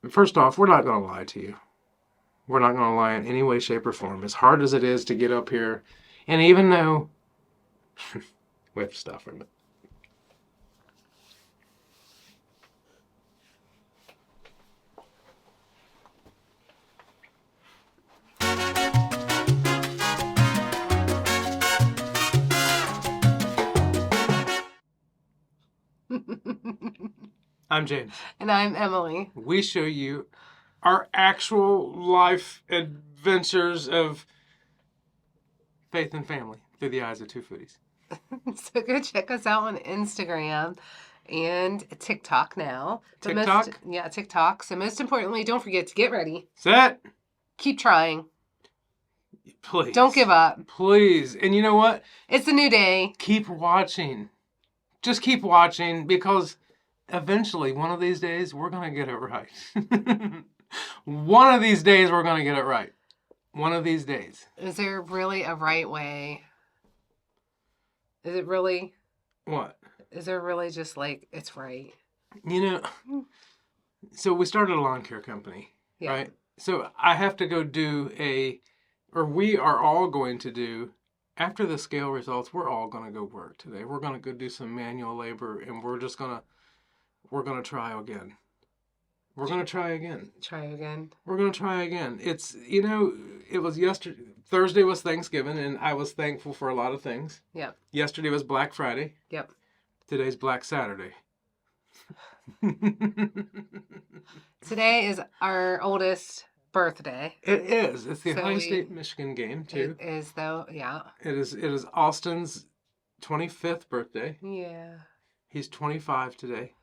First off, we're not going to lie to you. We're not going to lie in any way, shape, or form. As hard as it is to get up here, and even though we have to stop for a minute. I'm James. And I'm Emily. We show you our actual life adventures of faith and family through the eyes of two foodies. So go check us out on Instagram and TikTok now. TikTok? TikTok. So most importantly, don't forget to get ready. Set. Keep trying. Please. Don't give up. Please. And you know what? It's a new day. Keep watching. Just keep watching, because eventually, one of these days, we're going to get it right. One of these days, we're going to get it right. One of these days. Is there really a right way? Is it really? What? Is there really just like, it's right? You know, so we started a lawn care company, right? So I have to go do we are all going to do, after the scale results, we're all going to go work today. We're going to go do some manual labor, and we're going to try again. We're going to try again. Try again. We're going to try again. It's, it was yesterday. Thursday was Thanksgiving, and I was thankful for a lot of things. Yep. Yesterday was Black Friday. Yep. Today's Black Saturday. Today is our oldest birthday. It is. It's the Ohio State Michigan game, too. It is, though. Yeah. It is Austin's 25th birthday. Yeah. He's 25 today.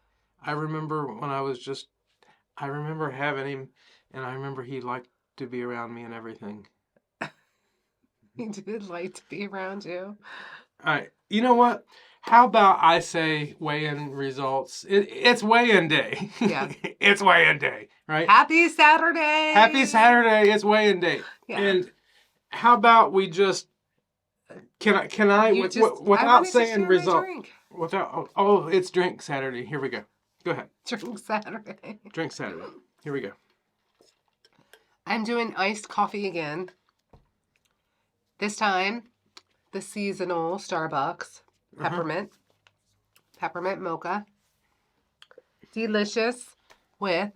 I remember I remember having him, and I remember he liked to be around me and everything. He did like to be around you. All right. You know what? How about I say weigh-in results? It's weigh-in day. Yeah. It's weigh-in day, right? Happy Saturday! Happy Saturday. It's weigh-in day. Yeah. And how about we just, can I without saying results, it's drink Saturday. Here we go. Go ahead. Drink Saturday. Drink Saturday. Here we go. I'm doing iced coffee again. This time, the seasonal Starbucks peppermint mocha. Delicious with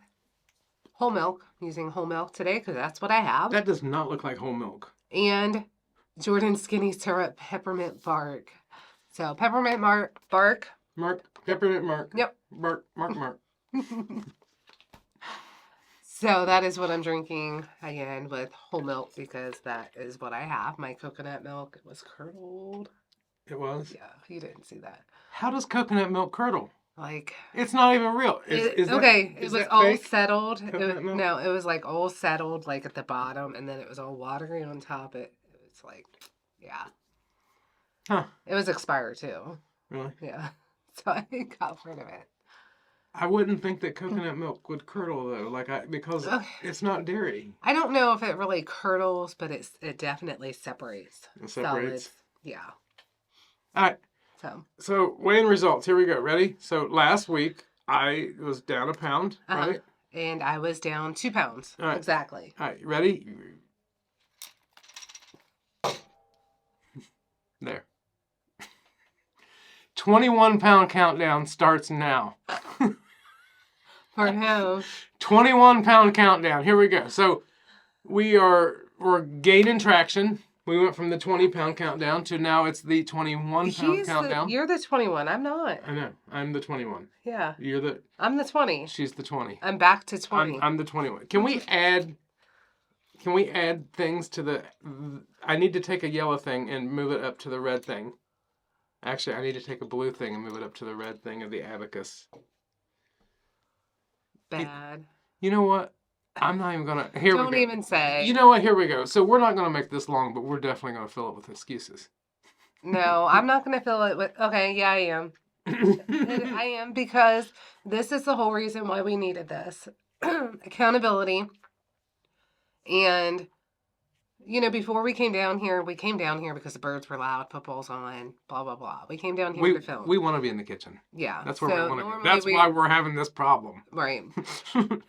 whole milk. I'm using whole milk today because that's what I have. That does not look like whole milk. And Jordan Skinny Syrup peppermint bark. So peppermint bark. Peppermint mark. Yep. Mark. So that is what I'm drinking again with whole milk, because that is what I have. My coconut milk was curdled. It was? Yeah, you didn't see that. How does coconut milk curdle? Like, it's not even real. It was all settled. It was like all settled, like at the bottom, and then it was all watery on top. It was like, yeah. Huh. It was expired too. Really? Yeah. So I got rid of it. I wouldn't think that coconut milk would curdle though, because it's not dairy. I don't know if it really curdles, but it definitely separates. It separates. Solids. Yeah. All right. So weigh-in results. Here we go. Ready? So last week I was down a pound, right? And I was down 2 pounds. All right. Exactly. All right. Ready? There. 21-pound countdown starts now. For who? 21-pound countdown. Here we go. So we're gaining traction. We went from the 20-pound countdown to now it's the 21-pound countdown. You're the 21. I'm not. I know. I'm the 21. Yeah. I'm the 20. She's the 20. I'm back to 20. I'm the 21. Can we add things to the... I need to take a yellow thing and move it up to the red thing. Actually, I need to take a blue thing and move it up to the red thing of the abacus. Bad. You know what? I'm not even going to... Don't even say. You know what? Here we go. So we're not going to make this long, but we're definitely going to fill it with excuses. No, I'm not going to fill it with... Okay, yeah, I am. I am, because this is the whole reason why we needed this. Accountability. And You know, before we came down here because the birds were loud, football's on, blah, blah, blah. We came down here to film. We want to be in the kitchen. Yeah. That's where we want to go. That's why we're having this problem. Right.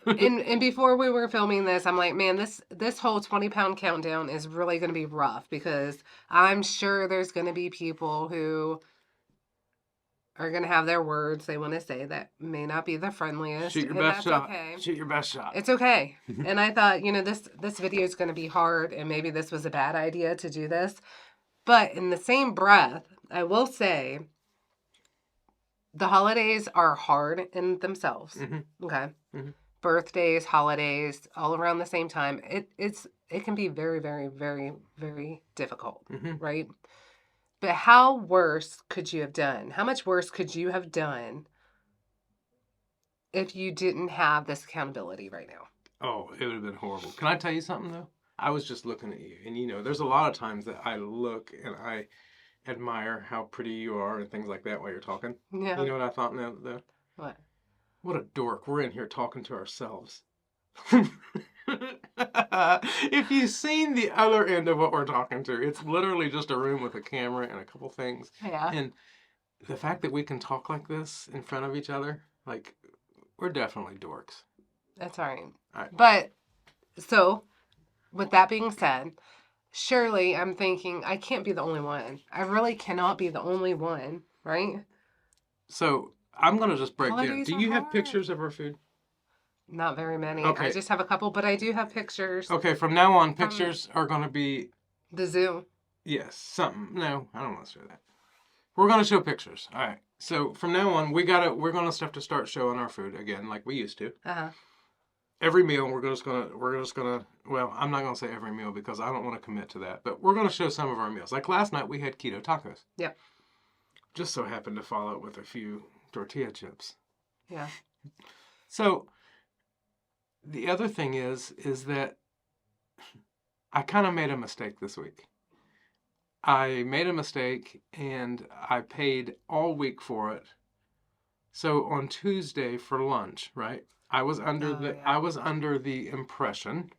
and before we were filming this, I'm like, man, this whole 20-pound countdown is really going to be rough because I'm sure there's going to be people who are going to have their words they want to say that may not be the friendliest. Shoot your best shot. Okay. Shoot your best shot. It's okay. And I thought, you know, this video is going to be hard and maybe this was a bad idea to do this. But in the same breath, I will say the holidays are hard in themselves. Mm-hmm. Okay. Mm-hmm. Birthdays, holidays, all around the same time. It can be very, very, very, very difficult, mm-hmm. right? But how worse could you have done? How much worse could you have done if you didn't have this accountability right now? Oh, it would have been horrible. Can I tell you something, though? I was just looking at you. And, you know, there's a lot of times that I look and I admire how pretty you are and things like that while you're talking. Yeah. You know what I thought now, though? What? What a dork. We're in here talking to ourselves. If you've seen the other end of what we're talking to, it's literally just a room with a camera and a couple things. Yeah. And the fact that we can talk like this in front of each other, like, we're definitely dorks. That's all right. But, so, with that being said, surely I'm thinking I can't be the only one. I really cannot be the only one, right? So, I'm going to just break down. Do you have pictures of our food? Not very many. Okay. I just have a couple, but I do have pictures. Okay, from now on, pictures are going to be... The zoo? Yes, something. No, I don't want to show that. We're going to show pictures. All right. So, from now on, we're going to have to start showing our food again, like we used to. Uh-huh. Every meal, we're just going to, well, I'm not going to say every meal because I don't want to commit to that, but we're going to show some of our meals. Like last night, we had keto tacos. Yep. Just so happened to follow it with a few tortilla chips. Yeah. So... the other thing is that I kind of made a mistake this week. I made a mistake and I paid all week for it. So on Tuesday for lunch, right? I was under the impression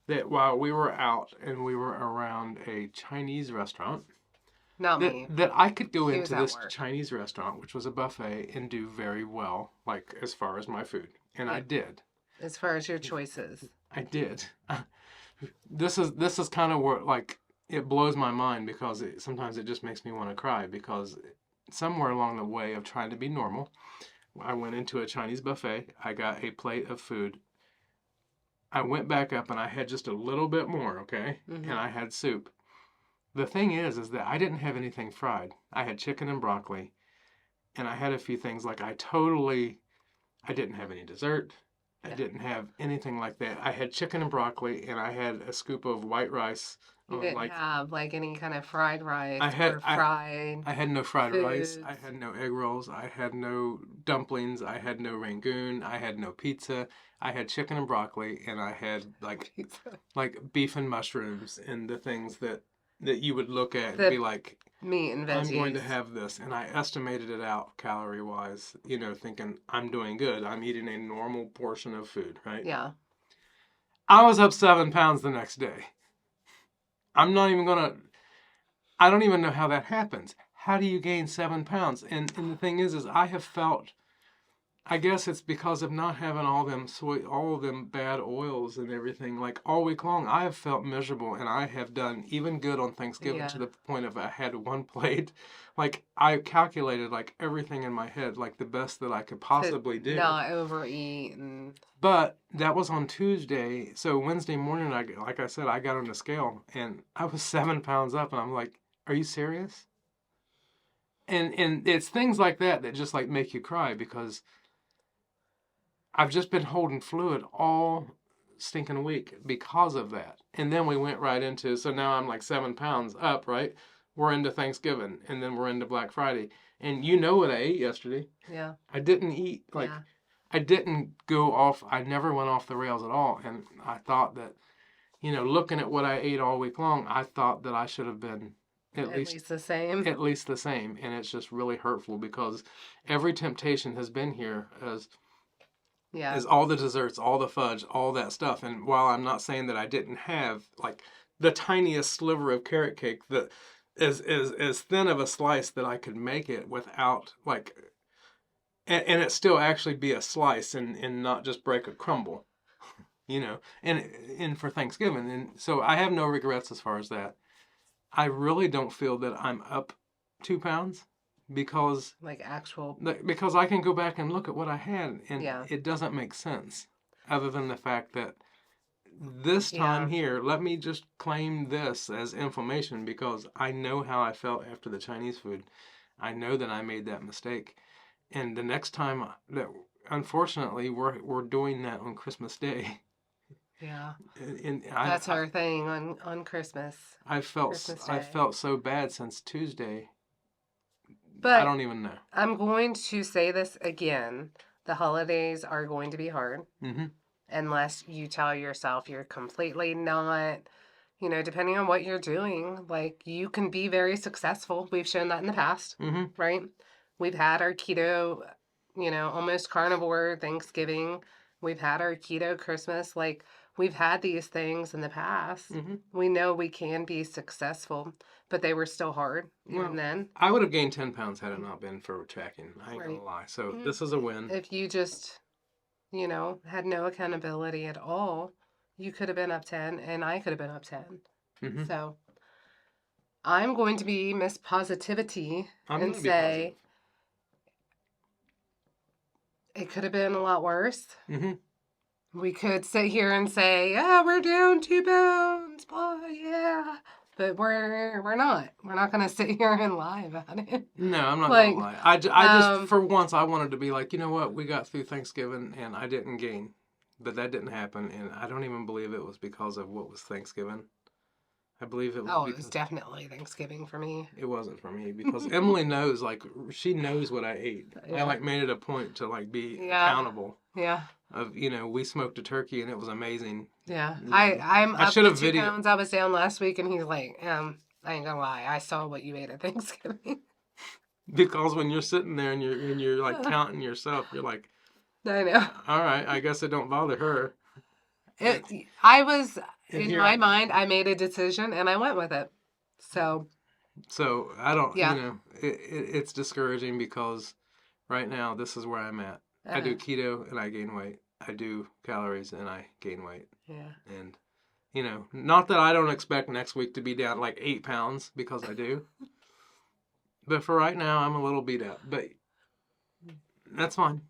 that while we were out and we were around a Chinese restaurant, that I could go into this Chinese restaurant, which was a buffet, and do very well, like as far as my food, and I did. As far as your choices. I did. This is kind of where, like, it blows my mind because sometimes it just makes me want to cry because somewhere along the way of trying to be normal, I went into a Chinese buffet. I got a plate of food. I went back up and I had just a little bit more, okay? Mm-hmm. And I had soup. The thing is that I didn't have anything fried. I had chicken and broccoli. And I had a few things like I didn't have any dessert. I didn't have anything like that. I had chicken and broccoli, and I had a scoop of white rice. You didn't have any kind of fried rice I had no fried rice. I had no egg rolls. I had no dumplings. I had no rangoon. I had no pizza. I had chicken and broccoli, and I had like beef and mushrooms and the things that you would look at and be like, meat and veggies. I'm going to have this. And I estimated it out calorie-wise, thinking I'm doing good. I'm eating a normal portion of food, right? Yeah. I was up 7 pounds the next day. I don't even know how that happens. How do you gain 7 pounds? And the thing is I have felt, I guess it's because of not having all of them bad oils and everything. Like all week long, I have felt miserable, and I have done even good on Thanksgiving to the point of I had one plate. Like I calculated like everything in my head, like the best that I could possibly do. Not overeat. But that was on Tuesday. So Wednesday morning, like I said, I got on the scale and I was 7 pounds up, and I'm like, "Are you serious?" And it's things like that just like make you cry because I've just been holding fluid all stinking week because of that. And then we went right into, so now I'm like 7 pounds up, right? We're into Thanksgiving, and then we're into Black Friday. And you know what I ate yesterday. Yeah. I didn't eat, I didn't go off, I never went off the rails at all. And I thought that, looking at what I ate all week long, I thought that I should have been at least the same. At least the same. And it's just really hurtful because every temptation has been here as all the desserts, all the fudge, all that stuff. And while I'm not saying that I didn't have, the tiniest sliver of carrot cake that as thin of a slice that I could make it without like, and it still actually be a slice and not just break a crumble, you know, and for Thanksgiving. And so I have no regrets as far as that. I really don't feel that I'm up 2 pounds because Like actual. because I can go back and look at what I had and Yeah. it doesn't make sense other than the fact that this time here, let me just claim this as inflammation because I know how I felt after the Chinese food. I know that I made that mistake. And the next time that, unfortunately, we're doing that on Christmas Day. Yeah. And That's our thing on Christmas. I felt so bad since Tuesday. But I don't even know. I'm going to say this again. The holidays are going to be hard. Mm-hmm. Unless you tell yourself you're completely not, you know, depending on what you're doing, like you can be very successful. We've shown that in the past, right? We've had our keto, you know, almost carnivore Thanksgiving. We've had our keto Christmas. Like we've had these things in the past. We know we can be successful, but they were still hard even then. I would have gained 10 pounds had it not been for tracking. I ain't gonna lie. So this is a win. If you just, you know, had no accountability at all, you could have been up 10 and I could have been up 10. So I'm going to be Miss Positivity and say it could have been a lot worse. We could sit here and say, yeah, we're down 2 pounds, blah, yeah. But we're not. We're not going to sit here and lie about it. No, I'm not going to lie. I just, for once, I wanted to be like, you know what? We got through Thanksgiving and I didn't gain. But that didn't happen. And I don't even believe it was because of what was Thanksgiving. I believe it was it was definitely Thanksgiving for me. It wasn't for me because Emily knows, like, she knows what I ate. I, like, made it a point to, like, be accountable. Yeah. Of, you know, we smoked a turkey and it was amazing. Yeah. I'm up to 2 pounds. I was down last week and he's like, I ain't gonna lie, I saw what you ate at Thanksgiving. Because when you're sitting there and you're like counting yourself, you're like, I know. All right, I guess it don't bother her. I was in my mind, I made a decision and I went with it. So I don't, you know, it's discouraging because right now this is where I'm at. I do keto and I gain weight. I do calories and I gain weight. Yeah. And, you know, not that I don't expect next week to be down like 8 pounds because I do. But for right now, I'm a little beat up. But that's fine.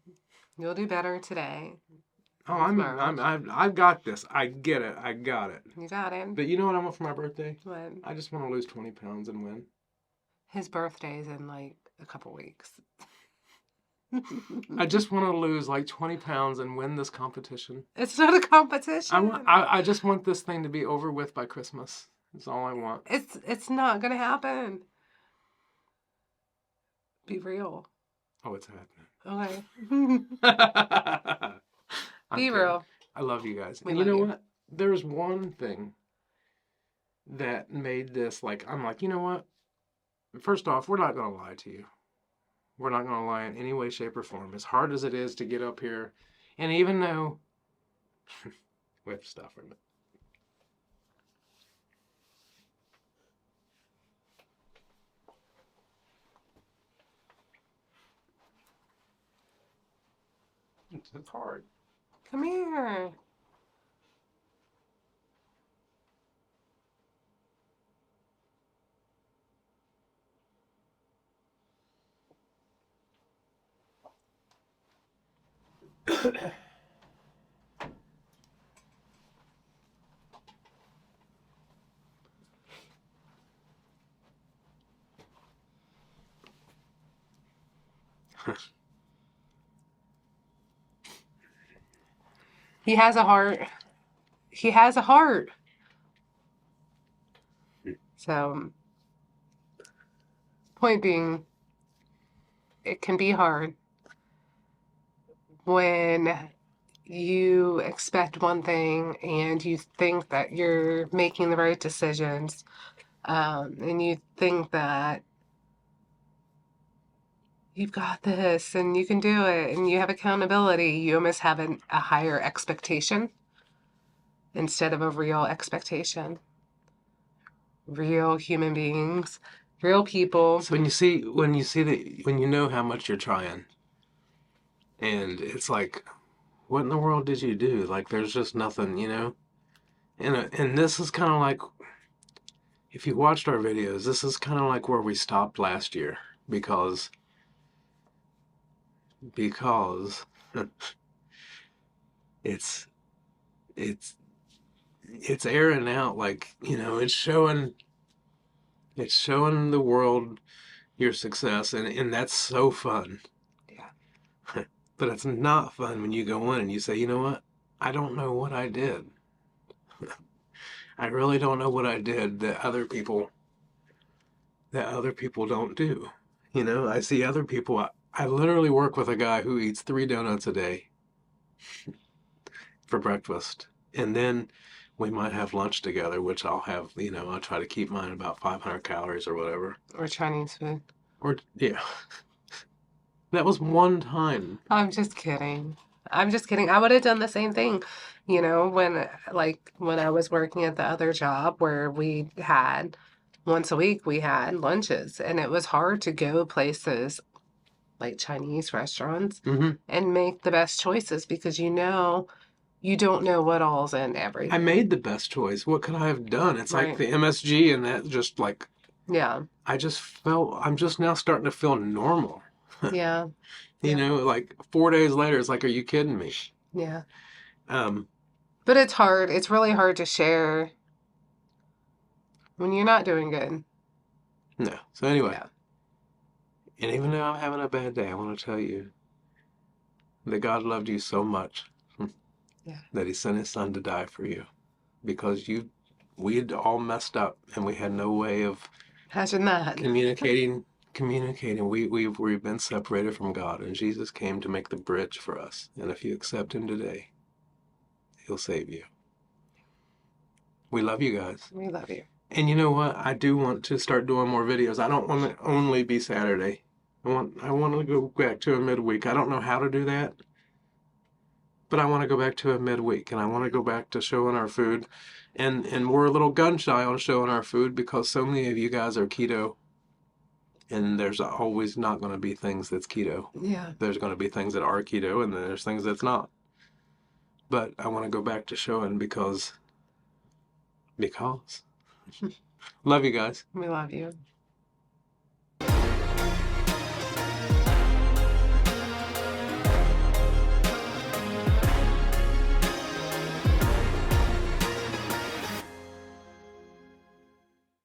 You'll do better today. Oh, I've got this. I get it. I got it. You got it. But you know what I want for my birthday? What? I just want to lose 20 pounds and win. His birthday's in like a couple weeks. I just want to lose like 20 pounds and win this competition. It's not a competition. I just want this thing to be over with by Christmas. That's all I want. It's not gonna happen. Be real. Oh, it's happening. Okay. Be real. I love you guys. And you know what? There's one thing that made this like, I'm like, you know what? First off, we're not going to lie to you. We're not going to lie in any way, shape, or form. As hard as it is to get up here, and even though we have to stop for a minute. It's hard. Come here. He has a heart. He has a heart. So, point being, it can be hard when you expect one thing and you think that you're making the right decisions, and you think that you've got this and you can do it and you have accountability. You almost have a higher expectation instead of a real expectation. real human beings, real people. So when you know how much you're trying, and it's like, what in the world did you do? Like, there's just nothing, you know? And this is kind of like, if you watched our videos, this is kind of like where we stopped last year because it's it's it's airing out, like, you know, it's showing the world your success, and that's so fun. Yeah. But it's not fun when you go in and you say, you know what? I don't know what I did. I really don't know what I did that other people don't do. You know, I see other people. I literally work with a guy who eats 3 donuts a day for breakfast, and then we might have lunch together, which I'll have. You know, I'll try to keep mine about 500 calories or whatever. Or Chinese food. Or yeah, that was one time. I'm just kidding. I'm just kidding. I would have done the same thing, you know, when I was working at the other job where we had once a week we had lunches, and it was hard to go places like Chinese restaurants Mm-hmm. and make the best choices because you don't know what all's in everything. I made the best choice. What could I have done? It's like Right. the MSG and that just like Yeah. I'm just now starting to feel normal. Yeah. You know, like 4 days later, it's like, are you kidding me? Yeah. Um, But it's hard. It's really hard to share when you're not doing good. no. So anyway, Yeah. and even though I'm having a bad day, I want to tell you that God loved you so much Yeah. that He sent His Son to die for you because we'd all messed up and we had no way of Imagine that. communicating. We've been separated from God, and Jesus came to make the bridge for us. And if you accept Him today, He'll save you. We love you guys. We love you. And you know what? I do want to start doing more videos. I don't want to only be Saturday. I want to go back to a midweek. I don't know how to do that, but I want to go back to a midweek, and I want to go back to showing our food. And we're a little gun shy on showing our food because so many of you guys are keto, and there's always not going to be things that's keto. Yeah. There's going to be things that are keto, and then there's things that's not. But I want to go back to showing because love you guys. We love you.